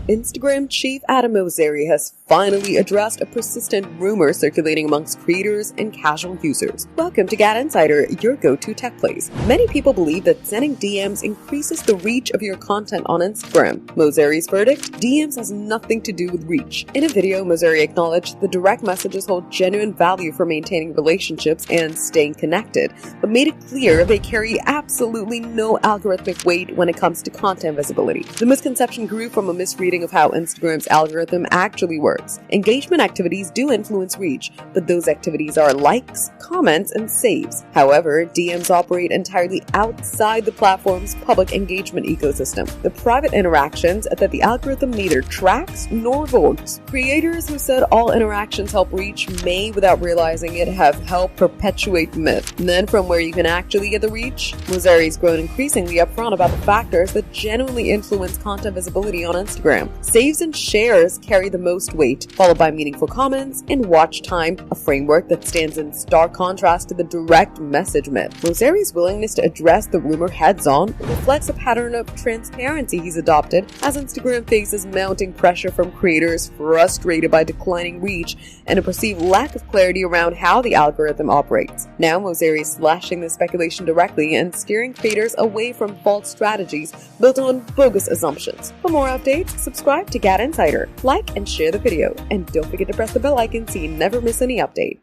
Instagram chief Adam Mosseri has finally addressed a persistent rumor circulating amongst creators and casual users. Welcome to GadInsider, your go-to tech place. Many people believe that sending DMs increases the reach of your content on Instagram. Mosseri's verdict? DMs has nothing to do with reach. In a video, Mosseri acknowledged the direct messages hold genuine value for maintaining relationships and staying connected, but made it clear they carry absolutely no algorithmic weight when it comes to content visibility. The misconception grew from a misreading of how Instagram's algorithm actually works. Engagement activities do influence reach, but those activities are likes, comments, and saves. However, DMs operate entirely outside the platform's public engagement ecosystem. The private interactions that the algorithm neither tracks nor votes. Creators who said all interactions help reach may, without realizing it, have helped perpetuate the myth. And then from where you can actually get the reach, Mosseri's grown increasingly upfront about the factors that genuinely influence content visibility on Instagram. Saves and shares carry the most weight, followed by meaningful comments and watch time, a framework that stands in stark contrast to the direct message myth. Mosseri's willingness to address the rumor heads-on reflects a pattern of transparency he's adopted as Instagram faces mounting pressure from creators frustrated by declining reach and a perceived lack of clarity around how the algorithm operates. Now Mosseri is slashing the speculation directly and steering creators away from false strategies built on bogus assumptions. For more updates, subscribe to GadInsider, like and share the video, and don't forget to press the bell icon so you never miss any update.